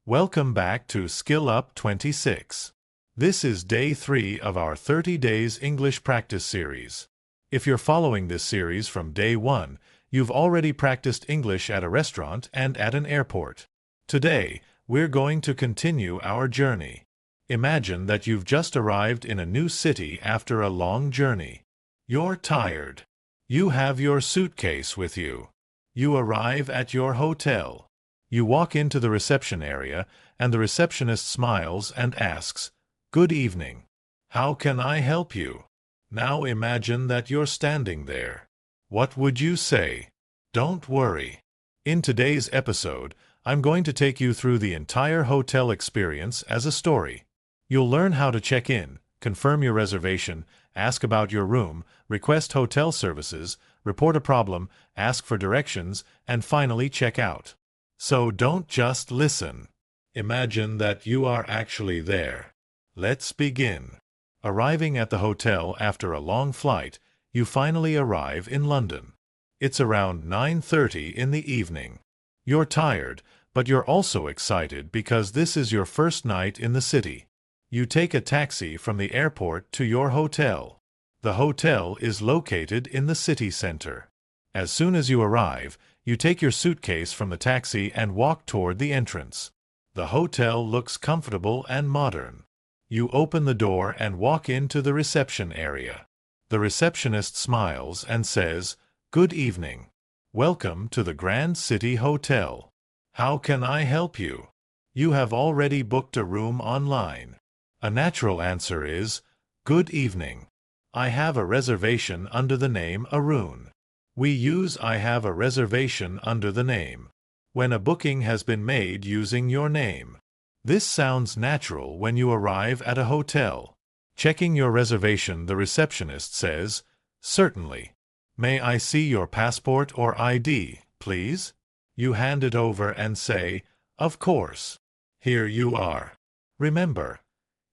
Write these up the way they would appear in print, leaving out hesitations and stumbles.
Welcome back to Skill Up 26. This is day 3 of our 30 Days English Practice series. If you're following this series from day 1, you've already practiced English at a restaurant and at an airport. Today, we're going to continue our journey. Imagine that you've just arrived in a new city after a long journey. You're tired. You have your suitcase with you. You arrive at your hotel. You walk into the reception area, and the receptionist smiles and asks, "Good evening. How can I help you?" Now imagine that you're standing there. What would you say? Don't worry. In today's episode, I'm going to take you through the entire hotel experience as a story. You'll learn how to check in, confirm your reservation, ask about your room, request hotel services, report a problem, ask for directions, and finally check out. So don't just listen. Imagine that you are actually there. Let's begin. Arriving at the hotel after a long flight, you finally arrive in London. It's around 9:30 in the evening. You're tired, but you're also excited because this is your first night in the city. You take a taxi from the airport to your hotel. The hotel is located in the city center. As soon as you arrive, you take your suitcase from the taxi and walk toward the entrance. The hotel looks comfortable and modern. You open the door and walk into the reception area. The receptionist smiles and says, "Good evening. Welcome to the Grand City Hotel. How can I help you?" You have already booked a room online. A natural answer is, "Good evening. I have a reservation under the name Arun." We use "I have a reservation under the name" when a booking has been made using your name. This sounds natural when you arrive at a hotel. Checking your reservation, the receptionist says, "Certainly. May I see your passport or ID, please?" You hand it over and say, "Of course. Here you are." Remember,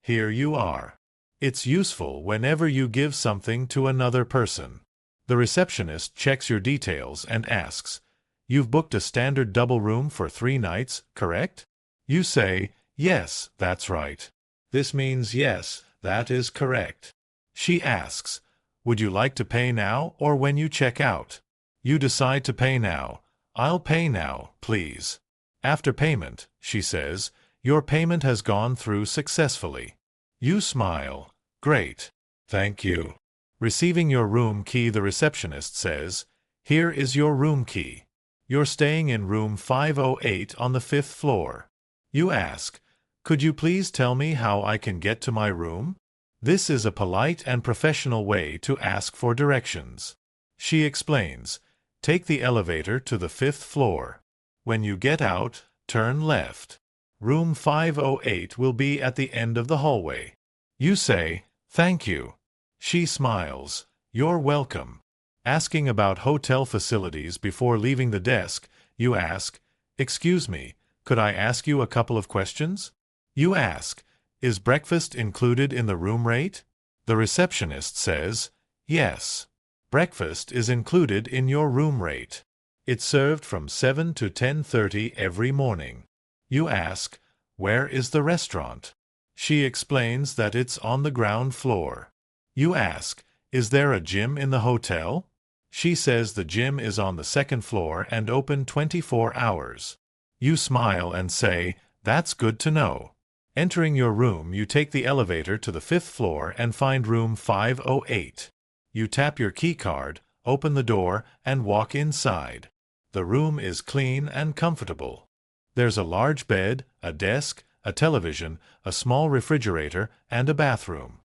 here you are. It's useful whenever you give something to another person. The receptionist checks your details and asks, "You've booked a standard double room for 3 nights, correct?" You say, "Yes, that's right." This means yes, that is correct. She asks, "Would you like to pay now or when you check out?" You decide to pay now. "I'll pay now, please." After payment, she says, "Your payment has gone through successfully." You smile. "Great. Thank you." Receiving your room key, the receptionist says, "Here is your room key. You're staying in room 508 on the 5th floor." You ask, "Could you please tell me how I can get to my room?" This is a polite and professional way to ask for directions. She explains, "Take the elevator to the 5th floor. When you get out, turn left. Room 508 will be at the end of the hallway." You say, "Thank you." She smiles. "You're welcome." Asking about hotel facilities before leaving the desk, you ask, "Excuse me, could I ask you a couple of questions?" You ask, "Is breakfast included in the room rate?" The receptionist says, "Yes. Breakfast is included in your room rate. It's served from 7 to 10:30 every morning." You ask, "Where is the restaurant?" She explains that it's on the ground floor. You ask, "Is there a gym in the hotel?" She says the gym is on the 2nd floor and open 24 hours. You smile and say, "That's good to know." Entering your room, you take the elevator to the 5th floor and find room 508. You tap your key card, open the door, and walk inside. The room is clean and comfortable. There's a large bed, a desk, a television, a small refrigerator, and a bathroom.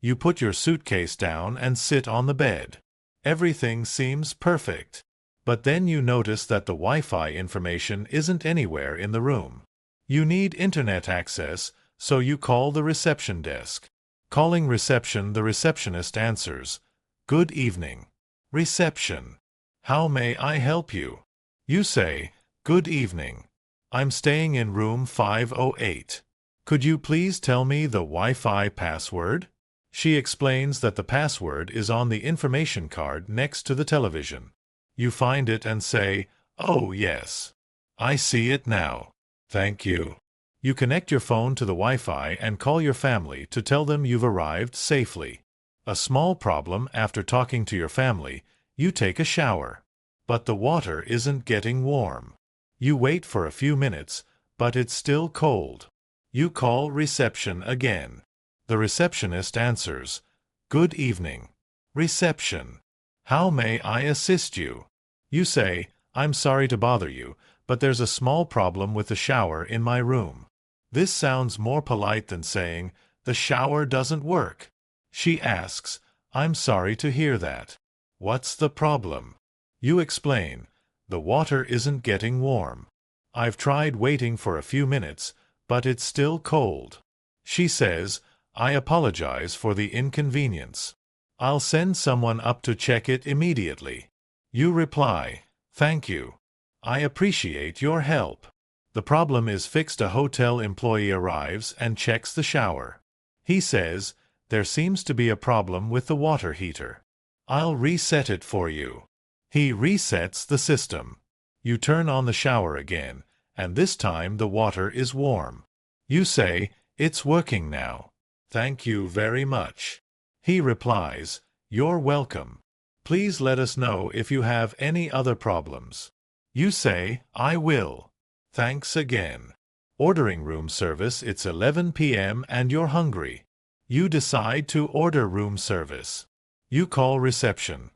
You put your suitcase down and sit on the bed. Everything seems perfect. But then you notice that the Wi-Fi information isn't anywhere in the room. You need internet access, so you call the reception desk. Calling reception, the receptionist answers, "Good evening. Reception. How may I help you?" You say, "Good evening. I'm staying in room 508. Could you please tell me the Wi-Fi password?" She explains that the password is on the information card next to the television. You find it and say, "Oh, yes. I see it now. Thank you." You connect your phone to the Wi-Fi and call your family to tell them you've arrived safely. A small problem after talking to your family, you take a shower. But the water isn't getting warm. You wait for a few minutes, but it's still cold. You call reception again. The receptionist answers, "Good evening. Reception. How may I assist you?" You say, "I'm sorry to bother you, but there's a small problem with the shower in my room." This sounds more polite than saying, "The shower doesn't work." She asks, "I'm sorry to hear that. What's the problem?" You explain, "The water isn't getting warm. I've tried waiting for a few minutes, but it's still cold." She says, "I apologize for the inconvenience. I'll send someone up to check it immediately." You reply, "Thank you. I appreciate your help." The problem is fixed. A hotel employee arrives and checks the shower. He says, "There seems to be a problem with the water heater. I'll reset it for you." He resets the system. You turn on the shower again, and this time the water is warm. You say, "It's working now. Thank you very much." He replies, "You're welcome. Please let us know if you have any other problems." You say, "I will. Thanks again." Ordering room service. It's 11 p.m. and you're hungry. You decide to order room service. You call reception.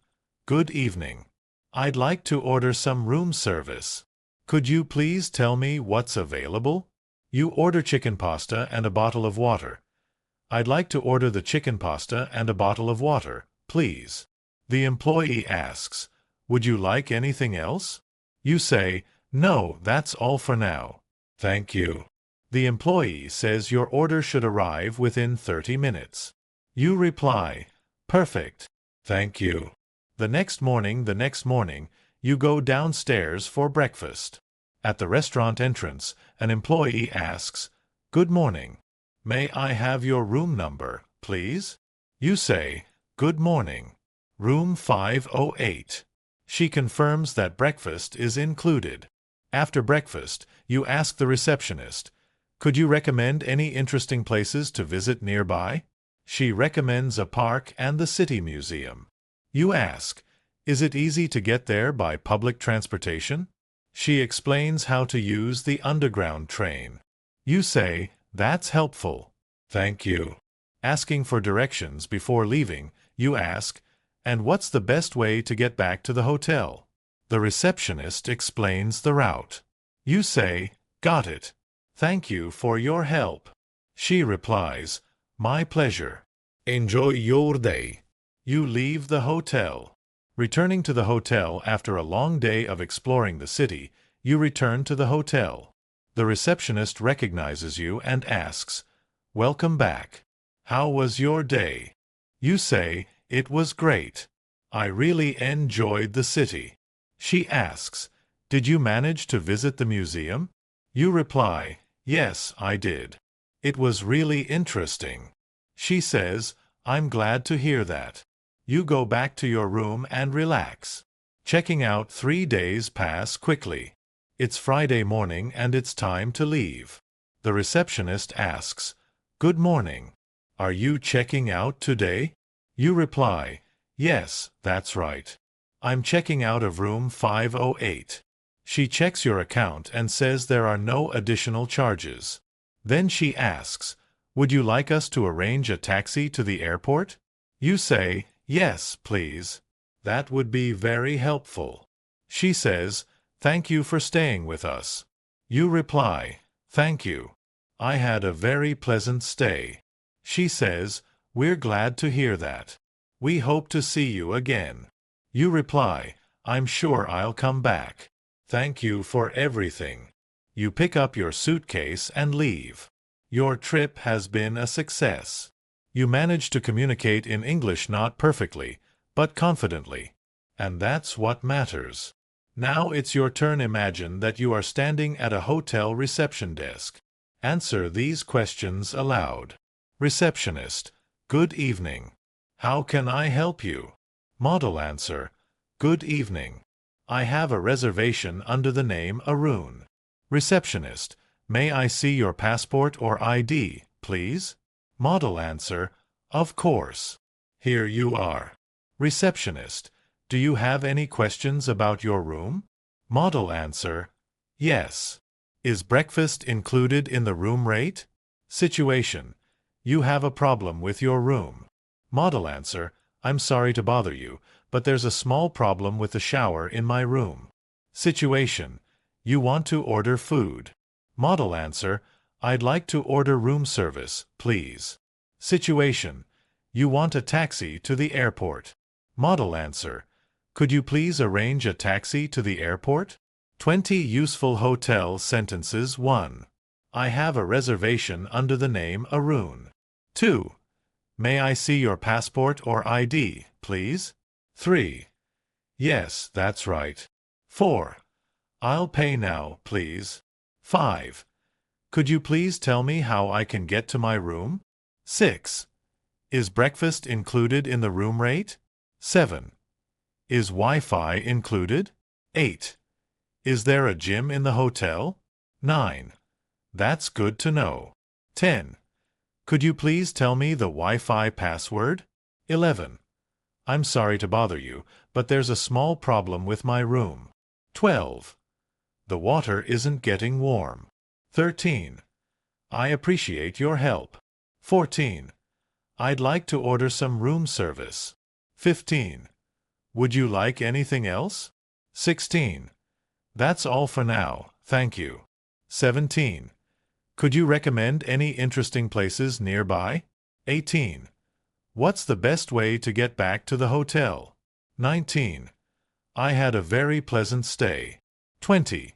"Good evening. I'd like to order some room service. Could you please tell me what's available?" You order chicken pasta and a bottle of water. "I'd like to order the chicken pasta and a bottle of water, please." The employee asks, "Would you like anything else?" You say, "No, that's all for now. Thank you." The employee says your order should arrive within 30 minutes. You reply, "Perfect. Thank you." The next morning, you go downstairs for breakfast. At the restaurant entrance, an employee asks, "Good morning. May I have your room number, please?" You say, "Good morning. Room 508. She confirms that breakfast is included. After breakfast, you ask the receptionist, "Could you recommend any interesting places to visit nearby?" She recommends a park and the City Museum. You ask, "Is it easy to get there by public transportation?" She explains how to use the underground train. You say, "That's helpful. Thank you." Asking for directions before leaving, you ask, "And what's the best way to get back to the hotel?" The receptionist explains the route. You say, "Got it. Thank you for your help." She replies, "My pleasure. Enjoy your day." You leave the hotel. Returning to the hotel after a long day of exploring the city, you return to the hotel. The receptionist recognizes you and asks, "Welcome back. How was your day?" You say, "It was great. I really enjoyed the city." She asks, "Did you manage to visit the museum?" You reply, "Yes, I did. It was really interesting." She says, "I'm glad to hear that." You go back to your room and relax. Checking out. 3 days pass quickly. It's Friday morning and it's time to leave. The receptionist asks, "Good morning. Are you checking out today?" You reply, "Yes, that's right. I'm checking out of room 508. She checks your account and says there are no additional charges. Then she asks, "Would you like us to arrange a taxi to the airport?" You say, "Yes, please. That would be very helpful." She says, "Thank you for staying with us." You reply, "Thank you. I had a very pleasant stay." She says, "We're glad to hear that. We hope to see you again." You reply, "I'm sure I'll come back. Thank you for everything." You pick up your suitcase and leave. Your trip has been a success. You manage to communicate in English not perfectly, but confidently. And that's what matters. Now it's your turn. Imagine that you are standing at a hotel reception desk. Answer these questions aloud. Receptionist, "Good evening. How can I help you?" Model answer, "Good evening. I have a reservation under the name Arun." Receptionist, May I see your passport or ID, please? Model answer, of course. Here you are. Receptionist, do you have any questions about your room? Model answer, yes. Is breakfast included in the room rate? Situation, you have a problem with your room. Model answer, I'm sorry to bother you, but there's a small problem with the shower in my room. Situation, you want to order food. Model answer, I'd like to order room service, please. Situation, you want a taxi to the airport. Model answer, could you please arrange a taxi to the airport? 20 useful hotel sentences. 1. I have a reservation under the name Arun. 2. May I see your passport or ID, please? 3. Yes, that's right. 4. I'll pay now, please. 5. Could you please tell me how I can get to my room? 6. Is breakfast included in the room rate? 7. Is Wi-Fi included? 8. Is there a gym in the hotel? 9. That's good to know. 10. Could you please tell me the Wi-Fi password? 11. I'm sorry to bother you, but there's a small problem with my room. 12. The water isn't getting warm. 13. I appreciate your help. 14. I'd like to order some room service. 15. Would you like anything else? 16. That's all for now, thank you. 17. Could you recommend any interesting places nearby? 18. What's the best way to get back to the hotel? 19. I had a very pleasant stay. 20.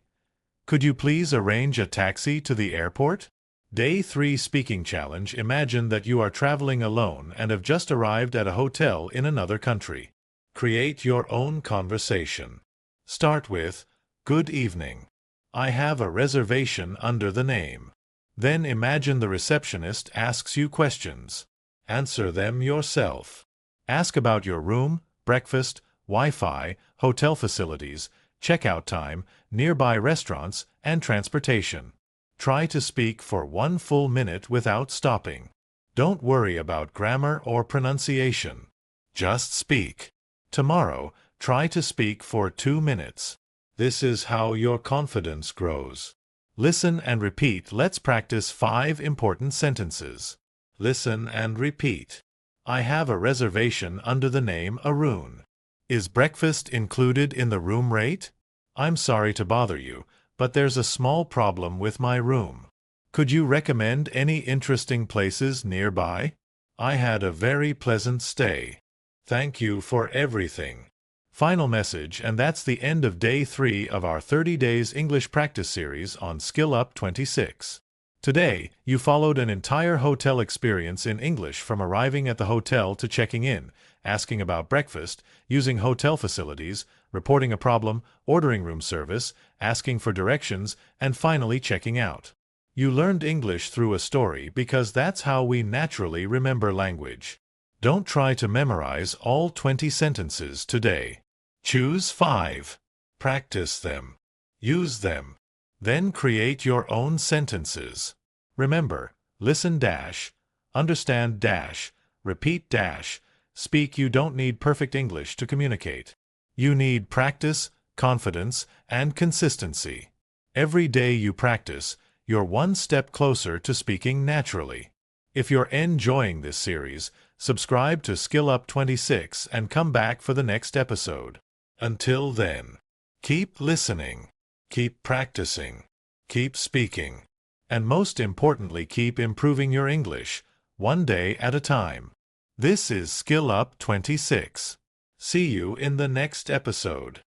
Could you please arrange a taxi to the airport? Day 3 Speaking Challenge. Imagine that you are traveling alone and have just arrived at a hotel in another country. Create your own conversation. Start with, Good evening. I have a reservation under the name. Then imagine the receptionist asks you questions. Answer them yourself. Ask about your room, breakfast, Wi-Fi, hotel facilities, checkout time, nearby restaurants, and transportation. Try to speak for 1 full minute without stopping. Don't worry about grammar or pronunciation. Just speak. Tomorrow, try to speak for 2 minutes. This is how your confidence grows. Listen and repeat. Let's practice 5 important sentences. Listen and repeat. I have a reservation under the name Arun. Is breakfast included in the room rate? I'm sorry to bother you, but there's a small problem with my room. Could you recommend any interesting places nearby? I had a very pleasant stay. Thank you for everything. Final message, and that's the end of Day 3 of our 30 Days English Practice Series on Skill Up 26. Today, you followed an entire hotel experience in English from arriving at the hotel to checking in, asking about breakfast, using hotel facilities, reporting a problem, ordering room service, asking for directions, and finally checking out. You learned English through a story because that's how we naturally remember language. Don't try to memorize all 20 sentences today. Choose 5. Practice them. Use them. Then create your own sentences. Remember, listen dash, understand dash, repeat dash, speak. You don't need perfect English to communicate. You need practice, confidence, and consistency. Every day you practice, you're 1 step closer to speaking naturally. If you're enjoying this series, subscribe to Skill Up 26 and come back for the next episode. Until then, keep listening, keep practicing, keep speaking, and most importantly, keep improving your English, 1 day at a time. This is Skill Up 26. See you in the next episode.